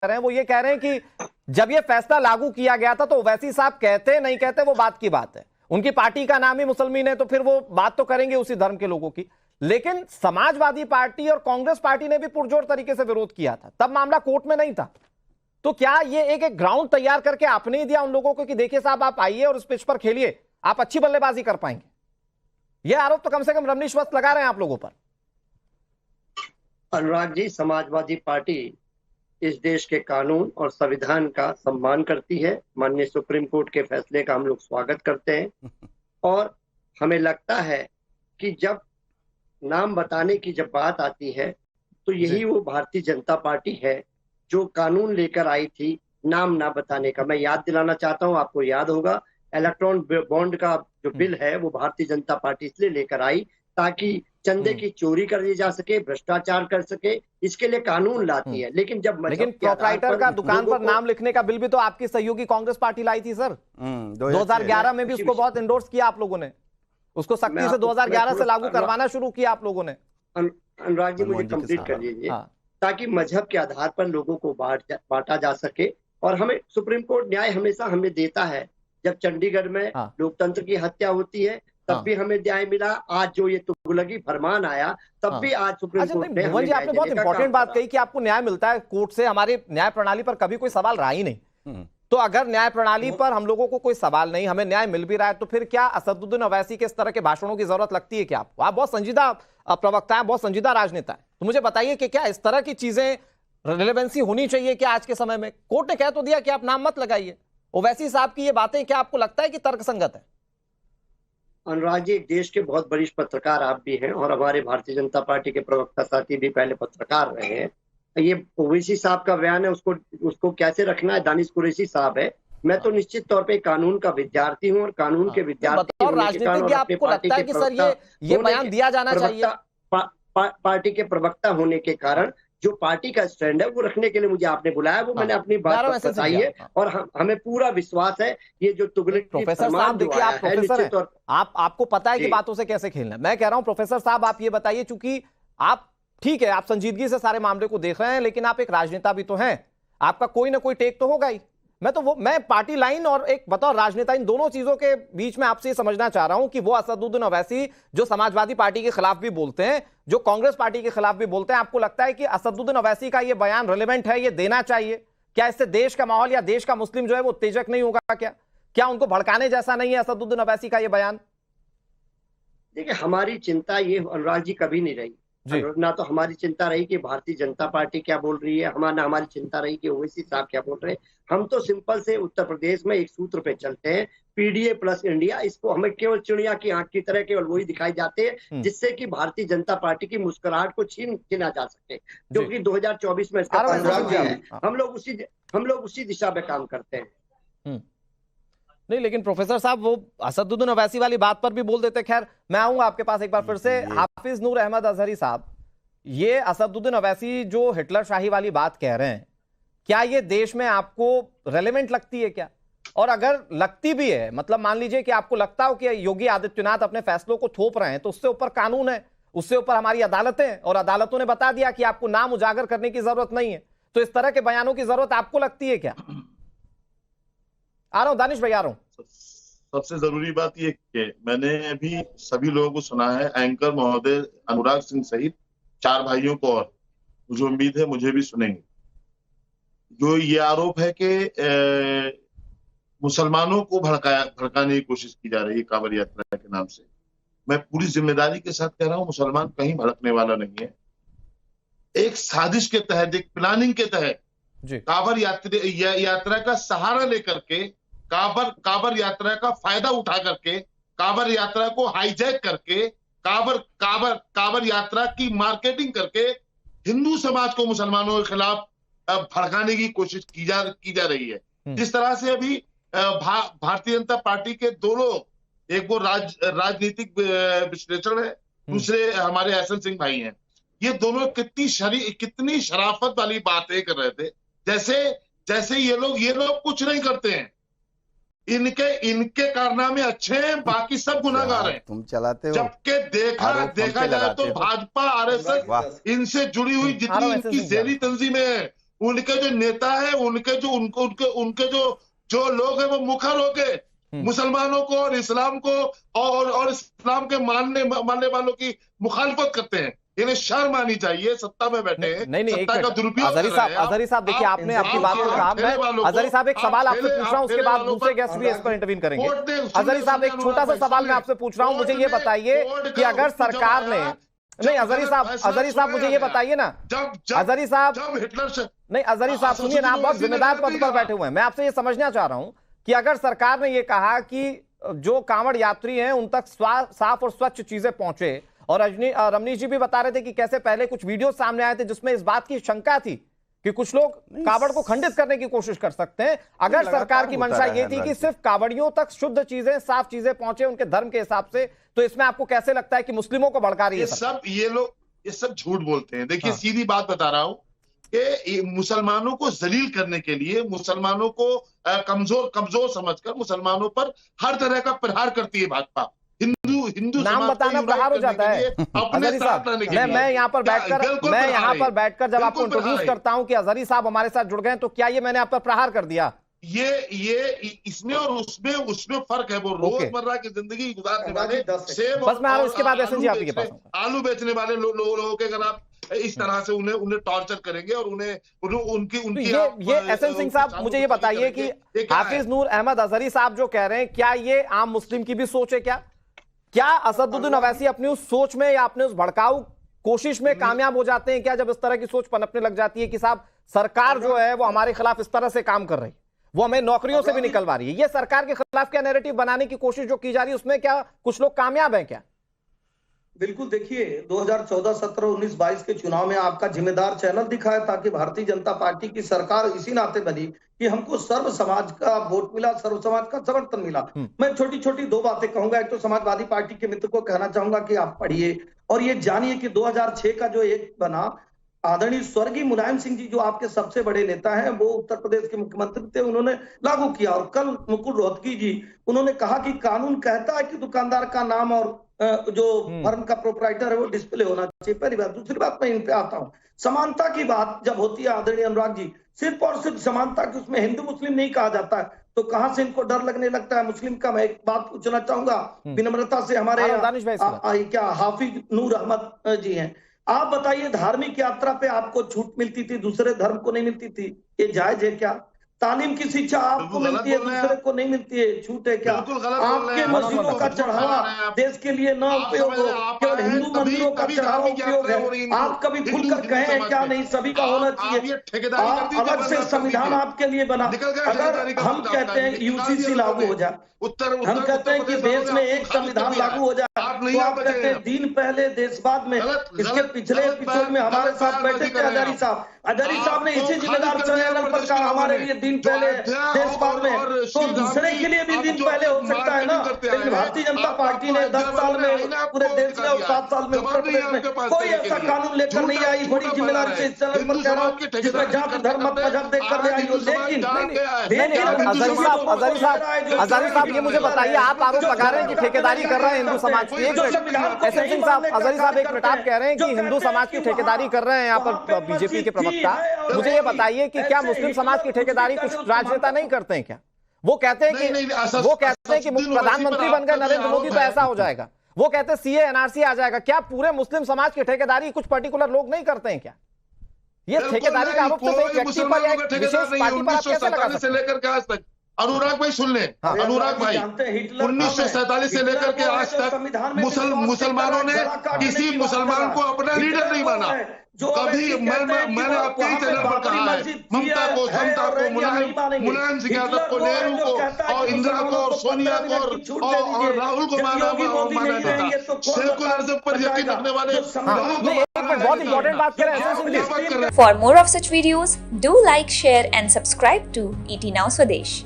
रहे हैं, वो ये कह रहे हैं कि जब ये फैसला लागू किया गया था तो ओवैसी साहब कहते नहीं कहते वो बात की बात है, उनकी पार्टी का नाम ही मुसलमान है तो फिर वो बात तो करेंगे उसी धर्म के लोगों की। लेकिन समाजवादी पार्टी और कांग्रेस पार्टी ने भी पुरजोर तरीके से विरोध किया था, तब मामला कोर्ट में नहीं था। तो क्या ये एक ग्राउंड तैयार करके आपने ही दिया उन लोगों को कि देखिए साहब आप आइए और उस पिच पर खेलिए, आप अच्छी बल्लेबाजी कर पाएंगे? यह आरोप तो कम से कम रमनीश वस्त लगा रहे हैं आप लोगों पर। अनुराग जी, समाजवादी पार्टी इस देश के कानून और संविधान का सम्मान करती है। माननीय सुप्रीम कोर्ट के फैसले का हम लोग स्वागत करते हैं और हमें लगता है कि जब नाम बताने की जब बात आती है तो यही वो भारतीय जनता पार्टी है जो कानून लेकर आई थी नाम ना बताने का। मैं याद दिलाना चाहता हूं, आपको याद होगा इलेक्ट्रॉन बॉन्ड का जो बिल है वो भारतीय जनता पार्टी इसलिए लेकर आई ताकि चंदे की चोरी कर जा सके, भ्रष्टाचार कर सके, इसके लिए कानून लाती है। लेकिन जब प्रोप्राइटर का दुकान पर नाम लिखने का बिल भी तो आपकी सहयोगी कांग्रेस पार्टी लाई थी सर। 2011 में भी उसको बहुत इंडोर्स किया आप लोगों ने, उसको सख्ती से 2011 से लागू करवाना शुरू किया आप लोगों ने। अनुराग जी मुझे कंप्लीट कर लीजिए। ताकि मजहब के आधार पर लोगों को बांटा जा सके। और हमें सुप्रीम कोर्ट न्याय हमेशा हमें देता है। जब चंडीगढ़ में लोकतंत्र की हत्या होती है तब भी हमें न्याय मिला। आज जो ये तुगलकी फरमान आया तब भी आज सुप्रीम कोर्ट ने भुवन जी, आपने बहुत इंपॉर्टेंट बात कही कि आपको न्याय मिलता है कोर्ट से। हमारे न्याय प्रणाली पर कभी कोई सवाल रहा ही नहीं। तो अगर न्याय प्रणाली पर हम लोगों को कोई सवाल नहीं, हमें न्याय मिल भी रहा है, तो फिर क्या असदुद्दीन ओवैसी के इस तरह के भाषणों की जरूरत लगती है क्या आपको? आप बहुत संजीदा प्रवक्ता हैं, बहुत संजीदा राजनेता है, तो मुझे बताइए कि क्या इस तरह की चीजें रिलेवेंसी होनी चाहिए क्या आज के समय में? कोर्ट ने कह तो दिया कि आप नाम मत लगाइए। ओवैसी साहब की ये बातें क्या आपको लगता है कि तर्कसंगत है? अनुराग जी, देश के बहुत वरिष्ठ पत्रकार आप भी हैं और हमारे भारतीय जनता पार्टी के प्रवक्ता साथी भी पहले पत्रकार रहे हैं। ये ओवैसी साहब का बयान है, उसको कैसे रखना है, दानिश कुरैशी साहब है। मैं तो निश्चित तौर पे कानून का विद्यार्थी हूँ और कानून के विद्यार्थी राजनीतिज्ञ आपको लगता है कि सर ये बयान दिया जाना चाहिए? पार्टी के प्रवक्ता होने के कारण जो पार्टी का स्टैंड है वो रखने के लिए मुझे आपने बुलाया, वो मैंने अपनी बात बताई है और हमें पूरा विश्वास है ये जो तुगलकी प्रोफेसर साहब, देखिए आप प्रोफेसर हैं, आपको पता है कि बातों से कैसे खेलना है। मैं कह रहा हूं प्रोफेसर साहब आप ये बताइए, चूंकि आप ठीक है आप संजीदगी से सारे मामले को देख रहे हैं, लेकिन आप एक राजनेता भी तो हैं, आपका कोई ना कोई टेक तो होगा ही। मैं पार्टी लाइन और एक बतौर राजनेता इन दोनों चीजों के बीच में आपसे समझना चाह रहा हूं कि वो असदुद्दीन ओवैसी जो समाजवादी पार्टी के खिलाफ भी बोलते हैं, जो कांग्रेस पार्टी के खिलाफ भी बोलते हैं, आपको लगता है कि असदुद्दीन ओवैसी का ये बयान रिलेवेंट है, ये देना चाहिए क्या? इससे देश का माहौल या देश का मुस्लिम जो है वो उत्तेजक नहीं होगा क्या उनको भड़काने जैसा नहीं है असदुद्दीन ओवैसी का ये बयान? देखिए, हमारी चिंता ये अनुराग जी कभी नहीं रही। ना तो हमारी चिंता रही कि भारतीय जनता पार्टी क्या बोल रही है, हमारी चिंता रही कि ओवैसी साहब क्या बोल रहे हैं। हम तो सिंपल से उत्तर प्रदेश में एक सूत्र पे चलते हैं, पीडीए प्लस इंडिया। इसको हमें केवल चिड़िया की आंख की तरह केवल वही दिखाई जाते हैं जिससे कि भारतीय जनता पार्टी की मुस्कुराहट को छीना जा सके, क्योंकि 2024 में इसका है। हम लोग उसी दिशा में काम करते हैं। नहीं, लेकिन प्रोफेसर साहब वो असदुद्दीन ओवैसी वाली बात पर भी बोल देते। खैर मैं आऊंगा आपके पास एक बार फिर से। हाफिज नूर अहमद अजहरी साहब, ये असदुद्दीन ओवैसी जो हिटलर शाही वाली बात कह रहे हैं, क्या ये देश में आपको रेलेवेंट लगती है क्या? और अगर लगती भी है, मतलब मान लीजिए कि आपको लगता हो कि योगी आदित्यनाथ अपने फैसलों को थोप रहे हैं, तो उससे ऊपर कानून है, उससे ऊपर हमारी अदालतें, और अदालतों ने बता दिया कि आपको नाम उजागर करने की जरूरत नहीं है, तो इस तरह के बयानों की जरूरत आपको लगती है क्या? आ रहा हूं दानिश भाई, आ रहा हूं। सबसे जरूरी बात ये कि मैंने अभी सभी लोगों को सुना है, एंकर महोदय अनुराग सिंह सहित 4 भाइयों को, और मुझे उम्मीद है मुझे भी सुनेंगे। जो ये आरोप है कि मुसलमानों को भड़काने की कोशिश की जा रही है कांवड़ यात्रा के नाम से, मैं पूरी जिम्मेदारी के साथ कह रहा हूं, मुसलमान कहीं भड़कने वाला नहीं है। एक साजिश के तहत, एक प्लानिंग के तहत कांवड़ यात्रा का सहारा लेकर के, कांवड़ यात्रा का फायदा उठा करके, कांवड़ यात्रा को हाईजैक करके, कांवड़ यात्रा की मार्केटिंग करके हिंदू समाज को मुसलमानों के खिलाफ भड़काने की कोशिश की जा रही है। जिस तरह से अभी भारतीय जनता पार्टी के 2 लोग, एक वो राजनीतिक विश्लेषण है, दूसरे हमारे एसएन सिंह भाई हैं, ये दोनों कितनी शराफत वाली बातें कर रहे थे, जैसे ये लोग कुछ नहीं करते हैं, इनके कारनामे अच्छे हैं, बाकी सब गुनाहगार हैं। तुम चलाते हो। जबकि देखा जाए तो भाजपा आरएसएस इनसे जुड़ी हुई जितनी इनकी ज़ेरी तंजीमें हैं, उनके जो नेता है, उनके जो लोग हैं वो मुखर होके मुसलमानों को और इस्लाम को और इस्लाम के मानने वालों की मुखालफत करते हैं। इन्हें शर्म आनी चाहिए, सत्ता में बैठे हैं, सत्ता का दुरुपयोग कर रहे हैं। अजहरी साहब देखिए, आपने अपनी बात को कहा। मैं अजहरी साहब एक सवाल आपसे पूछ रहा हूं, उसके बाद दूसरे गेस्ट भी इस पर इंटरवीन करेंगे। अजहरी साहब एक छोटा सा सवाल मैं आपसे पूछ रहा हूं, मुझे ये बताइए कि अगर सरकार ने, नहीं अजहरी साहब मुझे ये बताइए ना, अजहरी साहब नहीं, अजहरी साहब सुनिए ना, आप बहुत जिम्मेदार पद पर बैठे हुए हैं। मैं आपसे ये समझना चाह रहा हूं कि अगर सरकार ने ये कहा कि जो कांवड़ यात्री हैं उन तक साफ और स्वच्छ चीजें पहुंचे, और रमनीश जी भी बता रहे थे कि कैसे पहले कुछ वीडियो सामने आए थे जिसमें इस बात की शंका थी कि कुछ लोग कांवड़ को खंडित करने की कोशिश कर सकते हैं। अगर सरकार की मंशा ये थी कि सिर्फ कांवड़ियों तक शुद्ध चीजें, साफ चीजें पहुंचे उनके धर्म के हिसाब से, तो इसमें आपको कैसे लगता है कि मुस्लिमों को भड़का रही है? ये सब झूठ बोलते हैं। देखिए, सीधी बात बता रहा हूं कि मुसलमानों को जलील करने के लिए, मुसलमानों को कमजोर समझकर मुसलमानों पर हर तरह का प्रहार करती है भाजपा। हिंदू नाम बताना प्रहार हो जाता है। अजहरी साहब, मैं यहाँ पर बैठकर जब आपको इंट्रोड्यूस करता हूं कि अजहरी साहब हमारे साथ जुड़ गए, तो क्या ये मैंने आप पर प्रहार कर दिया? ये इसमें और उसमें फर्क है। वो रोजमर्रा की जिंदगी गुजारने वाले सेब, बस मैं इसके बाद एसएन जी आपके पास आलू बेचने वाले लोगों के अगर आप इस तरह से उन्हें टॉर्चर करेंगे और उनकी ये एसएन सिंह साहब, मुझे ये बताइए कि हाफिज नूर अहमद अजहरी साहब जो कह रहे हैं, क्या ये आम मुस्लिम की भी सोच है? क्या असदुद्दीन अवैसी अपनी उस सोच में या अपने उस भड़काऊ कोशिश में कामयाब हो जाते हैं क्या, जब इस तरह की सोच पनपने लग जाती है कि साहब सरकार जो है वो हमारे खिलाफ इस तरह से काम कर रही है, वो हमें नौकरियों से भी निकलवा रही है? ये सरकार के खिलाफ क्या नैरेटिव बनाने की कोशिश जो की जा रही है, उसमें क्या कुछ लोग कामयाब हैं क्या? बिल्कुल, देखिए 2014, 17, 19, 22 के चुनाव में आपका जिम्मेदार चैनल दिखा है, ताकि भारतीय जनता पार्टी की सरकार इसी नाते बनी कि हमको सर्व समाज का वोट मिला, सर्व समाज का समर्थन मिला। मैं छोटी छोटी दो बातें कहूंगा। एक तो समाजवादी पार्टी के मित्र को कहना चाहूंगा कि आप पढ़िए और ये जानिए कि 2006 का जो एक बना, आदरणीय स्वर्गीय मुलायम सिंह जी जो आपके सबसे बड़े नेता हैं, वो उत्तर प्रदेश के मुख्यमंत्री थे, उन्होंने लागू किया। और कल मुकुल रोहतगी जी उन्होंने कहा कि कानून कहता है कि दुकानदार का नाम और जो फर्म का प्रोपराइटर है वो डिस्प्ले होना चाहिए, पहली बात। दूसरी बात, मैं इन पे आता हूँ, समानता की बात जब होती है आदरणीय अनुराग जी, सिर्फ और सिर्फ समानता की, उसमें हिंदू मुस्लिम नहीं कहा जाता है, तो कहां से इनको डर लगने लगता है मुस्लिम का? मैं एक बात पूछना चाहूंगा विनम्रता से, हमारे क्या हाफिज नूर अहमद जी हैं, आप बताइए, धार्मिक यात्रा पे आपको छूट मिलती थी, दूसरे धर्म को नहीं मिलती थी, ये जायज है क्या? तालीम की शिक्षा आपको मिलती है, दूसरे को नहीं मिलती है, छूट है क्या? आपके मस्जिदों का चढ़ावा देश के लिए न उपयोग हो, केवल हिंदू मंदिरों का चढ़ावा उपयोग है। आप कभी खुलकर कहें क्या? नहीं, सभी का होना चाहिए। अलग से संविधान आपके लिए बना। अगर हम कहते हैं यूसीसी लागू हो जाए, हम कहते हैं कि देश में एक संविधान लागू हो जाए, तो आप कहते हैं दिन पहले देशवाद में, इसके पिछले एपिसोड में हमारे साथ बैठे थे अजहरी साहब। अजहरी साहब ने इसी जिम्मेदार चैनल पर कहा हमारे लिए दिन पहले देशवाद में, तो दूसरे के लिए भी दिन पहले हो सकता है ना। लेकिन भारतीय जनता पार्टी ने 10 साल में पूरे देश में और 7 साल में उत्तर प्रदेश में कोई ऐसा कानून लेकर नहीं आई। बड़ी जिम्मेदारी से इस चैनल पर कह रहा हूँ, जिसमें जाति धर्म मजहब देखकर ले आई हो। लेकिन अजहरी साहब ये मुझे बताइए, आप आरोप लगा रहे हैं कि ठेकेदारी कर रहे हैं हिंदू समाज की। एसएन सिंह साहब, अजहरी साहब एक मिनट, आप कह रहे हैं कि हिंदू समाज की ठेकेदारी कर रहे हैं यहाँ पर बीजेपी के प्रवक्ता, मुझे ये बताइए कि क्या मुस्लिम समाज की ठेकेदारी कुछ राजनेता नहीं करते हैं क्या? वो कहते हैं कि प्रधानमंत्री बन गए नरेंद्र मोदी तो ऐसा हो जाएगा, वो कहते हैं सीए एनआरसी आ जाएगा। क्या पूरे मुस्लिम समाज की ठेकेदारी कुछ पर्टिकुलर लोग नहीं करते हैं क्या? ये ठेकेदारी का आरोप सिर्फ एक व्यक्ति पर या एक विशेष पार्टी पर आप कैसे लगा सकते हैं? लेकर के आज तक, अनुराग भाई सुन लें, अनुराग भाई 1947 से लेकर के आज तक मुसलमानों ने किसी मुसलमान को अपना लीडर नहीं माना। कभी मैंने आपके ही चैनल पर कहा है, ममता को, समता को, मुलायम सिंह यादव को, नेहरू को और इंदिरा को और सोनिया को और राहुल को माना जाता। सेकुलरिज्म पर यकीन रखने वाले बहुत इंपॉर्टेंट बात कर रहे हैं। For more of such videos, do like, share and subscribe to ET Now Swadesh.